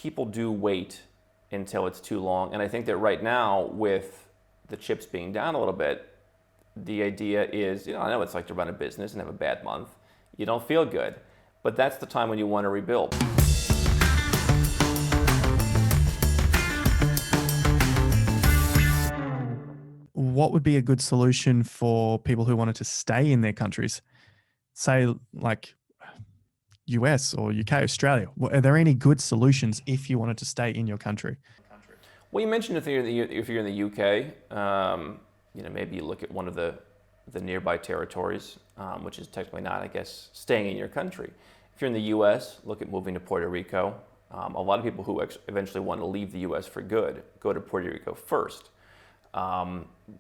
people do wait until it's too long. And I think that right now, with the chips being down a little bit, the idea is, I know what it's like to run a business and have a bad month. You don't feel good, but that's the time when you want to rebuild. What would be a good solution for people who wanted to stay in their countries? Say like US or UK, Australia. Are there any good solutions if you wanted to stay in your country? Well, you mentioned if you're in the UK, maybe you look at one of the nearby territories, which is technically not, I guess, staying in your country. If you're in the US, look at moving to Puerto Rico. A lot of people who eventually want to leave the US for good go to Puerto Rico first.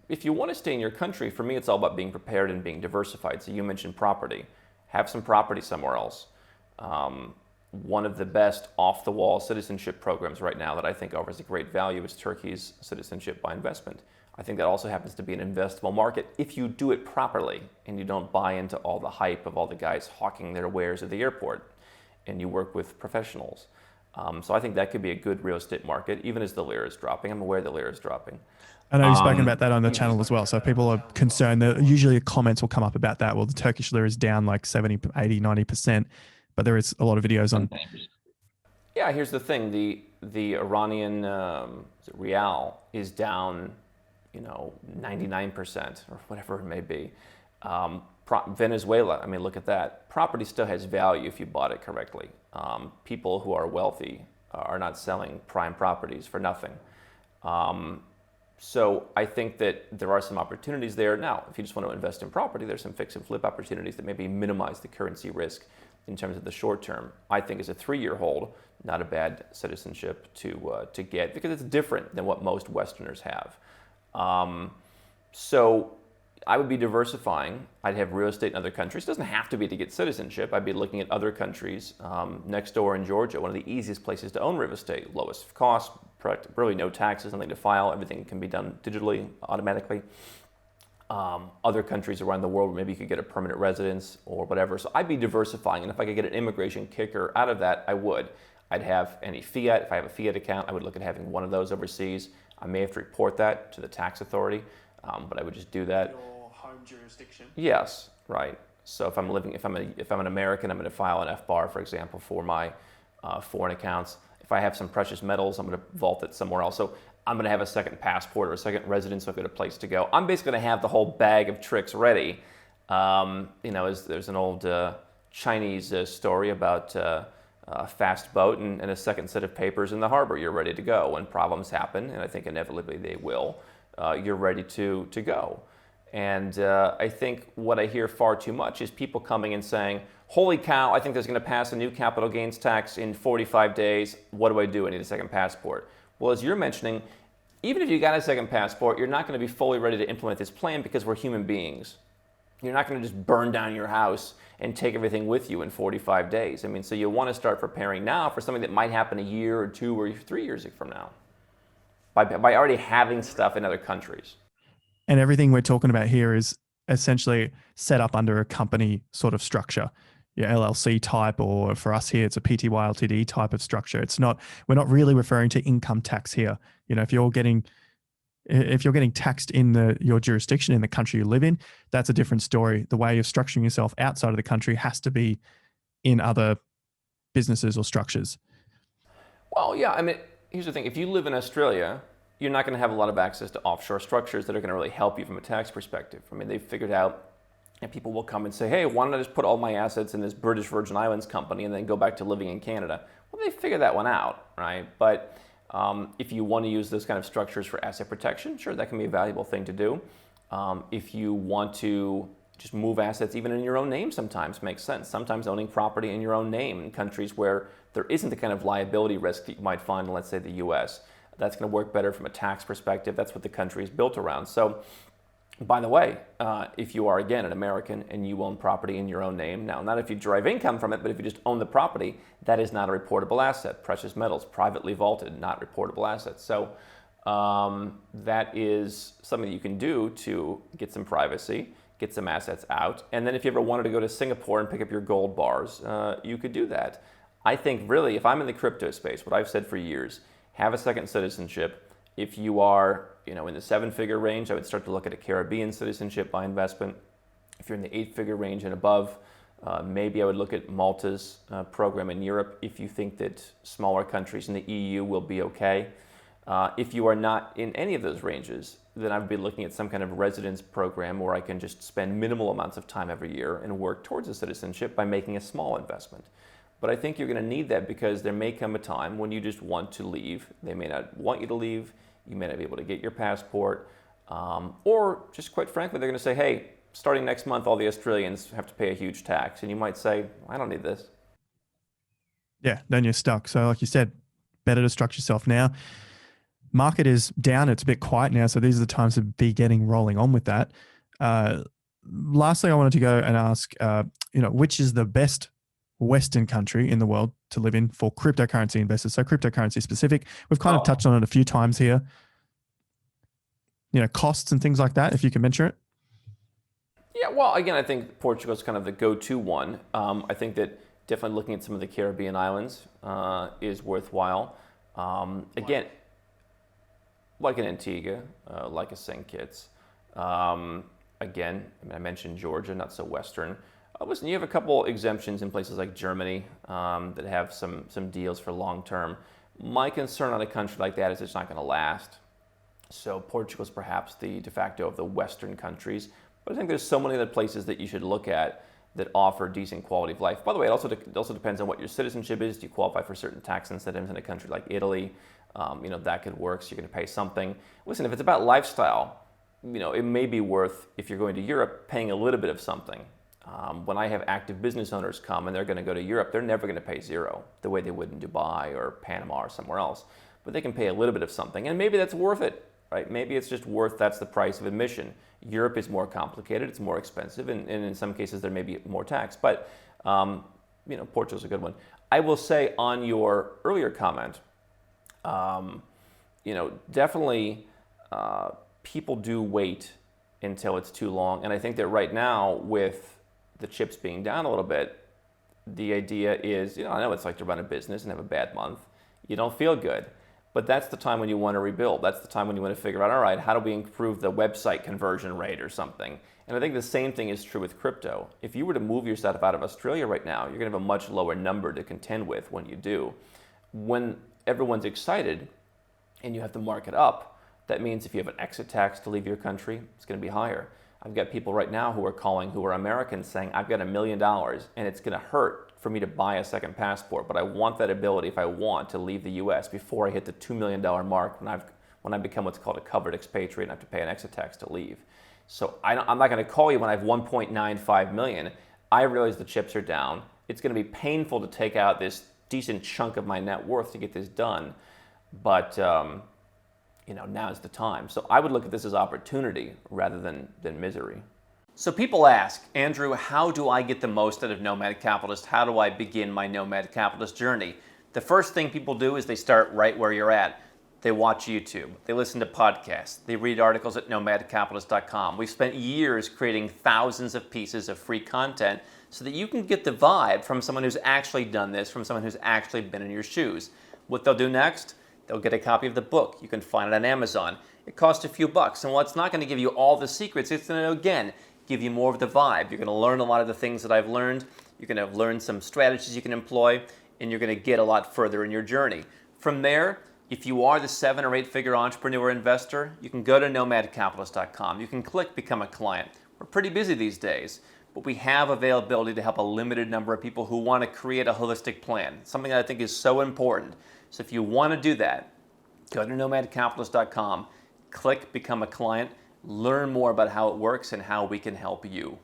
If you want to stay in your country, for me, it's all about being prepared and being diversified. So you mentioned property. Have some property somewhere else. One of the best off-the-wall citizenship programs right now that I think offers a great value is Turkey's citizenship by investment. I think that also happens to be an investable market if you do it properly and you don't buy into all the hype of all the guys hawking their wares at the airport, and you work with professionals. So I think that could be a good real estate market, even as the lira is dropping. I'm aware the lira is dropping. I know you've spoken about that on the channel as well. So if people are concerned, usually comments will come up about that. Well, the Turkish lira is down like 70, 80, 90%, but there is a lot of videos on. Yeah, here's the thing. The Iranian rial is down, 99% or whatever it may be. Venezuela, I mean, look at that. Property still has value if you bought it correctly. People who are wealthy are not selling prime properties for nothing. So I think that there are some opportunities there. Now, if you just want to invest in property, there's some fix and flip opportunities that maybe minimize the currency risk in terms of the short term. I think as a 3-year hold, not a bad citizenship to get, because it's different than what most Westerners have. So I would be diversifying. I'd have real estate in other countries. It doesn't have to be to get citizenship. I'd be looking at other countries. Next door in Georgia, one of the easiest places to own real estate. Lowest cost, really no taxes, nothing to file. Everything can be done digitally, automatically. Other countries around the world where maybe you could get a permanent residence or whatever. So I'd be diversifying. And if I could get an immigration kicker out of that, I would. I'd have any fiat. If I have a fiat account, I would look at having one of those overseas. I may have to report that to the tax authority, but I would just do that. Home jurisdiction. Yes, right. So if I'm an American, I'm going to file an FBAR, for example, for my foreign accounts. If I have some precious metals, I'm going to vault it somewhere else. So I'm going to have a second passport or a second residence, so I've got a place to go. I'm basically going to have the whole bag of tricks ready. There's an old Chinese story about a fast boat and a second set of papers in the harbor. You're ready to go when problems happen, and I think inevitably they will. You're ready to go. And I think what I hear far too much is people coming and saying, holy cow, I think there's going to pass a new capital gains tax in 45 days. What do I do? I need a second passport. Well, as you're mentioning, even if you got a second passport, you're not going to be fully ready to implement this plan because we're human beings. You're not going to just burn down your house and take everything with you in 45 days. I mean, so you want to start preparing now for something that might happen a year or 2 or 3 years from now by already having stuff in other countries. And everything we're talking about here is essentially set up under a company sort of structure, your LLC type, or for us here, it's a PTY Ltd type of structure. We're not really referring to income tax here. If you're getting taxed in your jurisdiction in the country you live in, that's a different story. The way you're structuring yourself outside of the country has to be in other businesses or structures. Well, yeah, I mean, here's the thing. If you live in Australia, you're not going to have a lot of access to offshore structures that are going to really help you from a tax perspective. I mean, they've figured out, and people will come and say, hey, why don't I just put all my assets in this British Virgin Islands company and then go back to living in Canada? Well, they figured that one out, right? But if you want to use those kind of structures for asset protection, sure, that can be a valuable thing to do. If you want to just move assets even in your own name, sometimes makes sense. Sometimes owning property in your own name in countries where there isn't the kind of liability risk that you might find in, let's say, the US. That's going to work better from a tax perspective. That's what the country is built around. So, by the way, if you are, again, an American and you own property in your own name, now, not if you derive income from it, but if you just own the property, that is not a reportable asset. Precious metals, privately vaulted, not reportable assets. So that is something that you can do to get some privacy, get some assets out. And then if you ever wanted to go to Singapore and pick up your gold bars, you could do that. I think really, if I'm in the crypto space, what I've said for years, have a second citizenship. If you are, in the 7-figure range, I would start to look at a Caribbean citizenship by investment. If you're in the 8-figure range and above, maybe I would look at Malta's program in Europe if you think that smaller countries in the EU will be okay. If you are not in any of those ranges, then I would be looking at some kind of residence program where I can just spend minimal amounts of time every year and work towards a citizenship by making a small investment. But I think you're going to need that because there may come a time when you just want to leave. They may not want you to leave. You may not be able to get your passport. Or just quite frankly, they're going to say, hey, starting next month, all the Australians have to pay a huge tax. And you might say, I don't need this. Yeah, then you're stuck. So like you said, better to structure yourself now. Market is down. It's a bit quiet now. So these are the times to be rolling on with that. Lastly, I wanted to go and ask, which is the best Western country in the world to live in for cryptocurrency investors? So cryptocurrency specific. We've kind of touched on it a few times here. Costs and things like that, if you can mention it. Yeah, well, again, I think Portugal is kind of the go-to one. I think that definitely looking at some of the Caribbean islands is worthwhile. Again, like an Antigua, like a St. Kitts. Again, I mentioned Georgia, not so Western. Listen, you have a couple exemptions in places like Germany that have some deals for long term. My concern on a country like that is it's not going to last. So Portugal is perhaps the de facto of the Western countries. But I think there's so many other places that you should look at that offer decent quality of life. By the way, it also depends on what your citizenship is. Do you qualify for certain tax incentives in a country like Italy? That could work, so you're going to pay something. Listen, if it's about lifestyle, it may be worth, if you're going to Europe, paying a little bit of something. When I have active business owners come and they're going to go to Europe, they're never going to pay zero the way they would in Dubai or Panama or somewhere else. But they can pay a little bit of something, and maybe that's worth it, right? Maybe it's just that's the price of admission. Europe is more complicated, it's more expensive, and in some cases there may be more tax. But Portugal's a good one. I will say on your earlier comment, definitely people do wait until it's too long, and I think that right now with the chips being down a little bit, the idea is, I know it's like to run a business and have a bad month. You don't feel good. But that's the time when you want to rebuild. That's the time when you want to figure out, all right, how do we improve the website conversion rate or something? And I think the same thing is true with crypto. If you were to move yourself out of Australia right now, you're going to have a much lower number to contend with when you do. When everyone's excited and you have to mark it up, that means if you have an exit tax to leave your country, it's going to be higher. I've got people right now who are calling who are Americans saying, I've got $1 million and it's going to hurt for me to buy a second passport, but I want that ability if I want to leave the US before I hit the $2 million mark when I become what's called a covered expatriate and I have to pay an exit tax to leave. So I'm not going to call you when I have 1.95 million. I realize the chips are down. It's going to be painful to take out this decent chunk of my net worth to get this done, but now's the time. So I would look at this as opportunity rather than misery. So people ask, Andrew, how do I get the most out of Nomad Capitalist? How do I begin my Nomad Capitalist journey? The first thing people do is they start right where you're at. They watch YouTube, they listen to podcasts, they read articles at nomadcapitalist.com. We've spent years creating thousands of pieces of free content so that you can get the vibe from someone who's actually done this, from someone who's actually been in your shoes. What they'll do next, they'll get a copy of the book. You can find it on Amazon. It costs a few bucks, and while it's not going to give you all the secrets, it's going to, again, give you more of the vibe. You're going to learn a lot of the things that I've learned. You're going to learn some strategies you can employ, and you're going to get a lot further in your journey. From there, if you are the 7 or 8-figure entrepreneur investor, you can go to nomadcapitalist.com. You can click Become a Client. We're pretty busy these days, but we have availability to help a limited number of people who want to create a holistic plan, something that I think is so important. So if you want to do that, go to nomadcapitalist.com, click Become a Client, learn more about how it works and how we can help you.